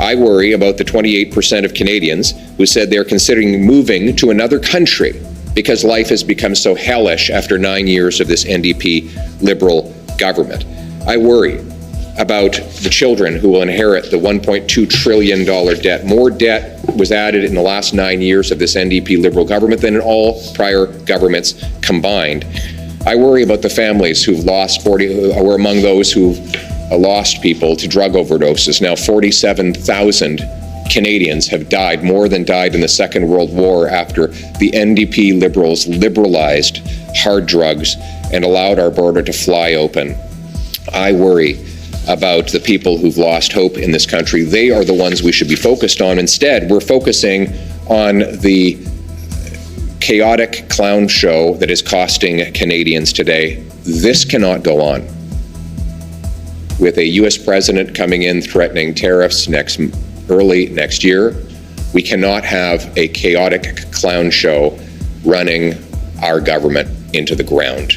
I worry about the 28% of Canadians who said they're considering moving to another country because life has become so hellish after 9 years of this NDP Liberal government. I worry about the children who will inherit the $1.2 trillion debt. More debt was added in the last 9 years of this NDP Liberal government than in all prior governments combined. I worry about the families who've lost who are among those who've lost people to drug overdoses. Now 47,000 Canadians have died, more than died in the Second World War, after the NDP Liberals liberalized hard drugs and allowed our border to fly open. I worry about the people who've lost hope in this country. They are the ones we should be focused on. Instead, we're focusing on the chaotic clown show that is costing Canadians today. This cannot go on. With a U.S. president coming in threatening tariffs early next year, we cannot have a chaotic clown show running our government into the ground.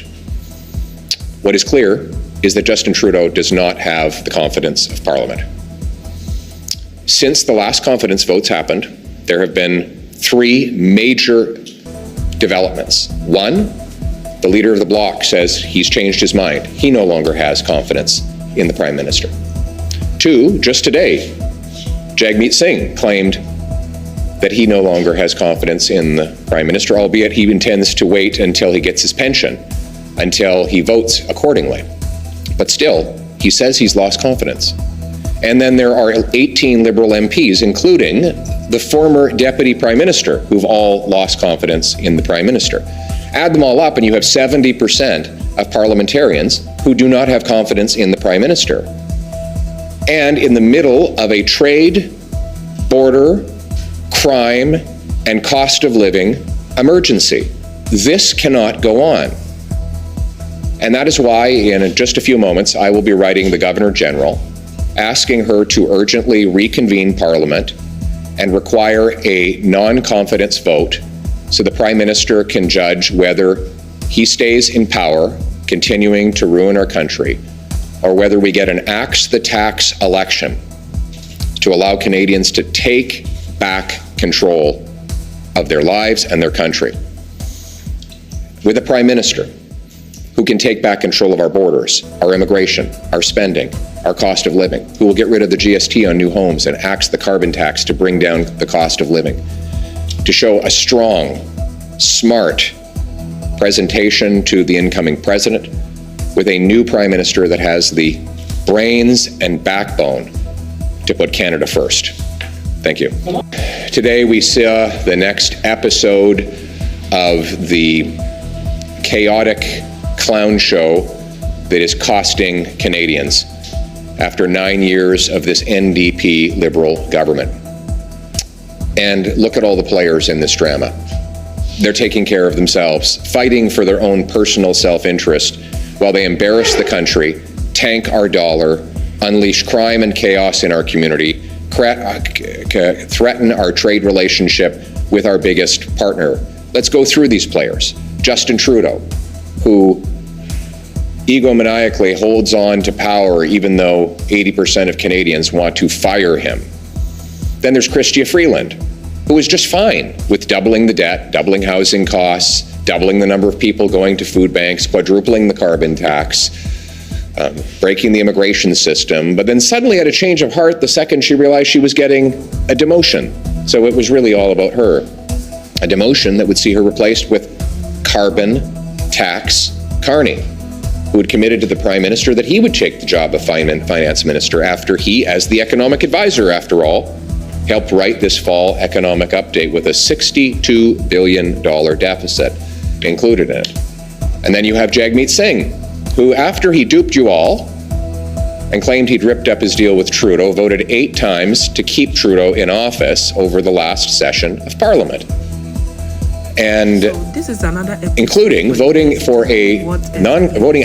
What is clear is that Justin Trudeau does not have the confidence of Parliament. Since the last confidence votes happened, there have been 3 major developments. 1, the leader of the bloc says he's changed his mind. He no longer has confidence in the Prime Minister. 2, just today, Jagmeet Singh claimed that he no longer has confidence in the Prime Minister, albeit he intends to wait until he gets his pension, until he votes accordingly. But still, he says he's lost confidence. And then there are 18 Liberal MPs, including the former Deputy Prime Minister, who've all lost confidence in the Prime Minister. Add them all up and you have 70% of parliamentarians who do not have confidence in the Prime Minister. And in the middle of a trade, border, crime, and cost of living emergency. This cannot go on. And that is why in just a few moments I will be writing the Governor General, asking her to urgently reconvene Parliament and require a non-confidence vote so the Prime Minister can judge whether he stays in power, continuing to ruin our country, or whether we get an axe the tax election to allow Canadians to take back control of their lives and their country. With a Prime Minister who can take back control of our borders, our immigration, our spending, our cost of living, who will get rid of the GST on new homes and axe the carbon tax to bring down the cost of living, to show a strong, smart presentation to the incoming president, with a new Prime Minister that has the brains and backbone to put Canada first. Thank you. Today we see the next episode of the chaotic clown show that is costing Canadians after 9 years of this NDP Liberal government. And look at all the players in this drama. They're taking care of themselves, fighting for their own personal self-interest while they embarrass the country, tank our dollar, unleash crime and chaos in our community, threaten our trade relationship with our biggest partner. Let's go through these players. Justin Trudeau, who egomaniacally holds on to power even though 80% of Canadians want to fire him. Then there's Chrystia Freeland, who is just fine with doubling the debt, doubling housing costs, doubling the number of people going to food banks, quadrupling the carbon tax, breaking the immigration system, but then suddenly had a change of heart the second she realized she was getting a demotion. So it was really all about her. A demotion that would see her replaced with carbon tax Carney, who had committed to the Prime Minister that he would take the job of Finance Minister after he, as the economic advisor after all, helped write this fall economic update with a $62 billion deficit included in it. And then you have Jagmeet Singh, who after he duped you all and claimed he'd ripped up his deal with Trudeau, voted 8 times to keep Trudeau in office over the last session of Parliament. And this is another including voting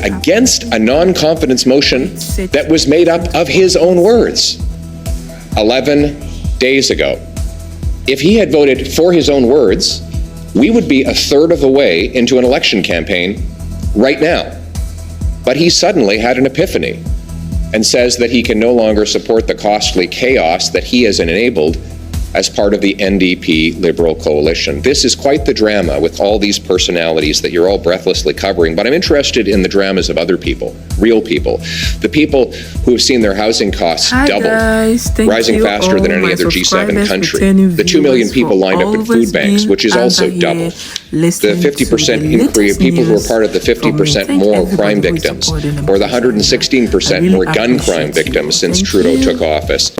against a non-confidence motion that was made up of his own words 11 days ago. If he had voted for his own words, we would be a third of the way into an election campaign right now. But he suddenly had an epiphany and says that he can no longer support the costly chaos that he has enabled as part of the NDP Liberal coalition. This is quite the drama with all these personalities that you're all breathlessly covering, but I'm interested in the dramas of other people, real people, the people who have seen their housing costs double, rising faster than any other G7 country, the 2 million people lined up at food banks, which is also double, the 50% increase, people who are part of the 50% more crime victims, or the 116% more gun crime victims since Trudeau took office.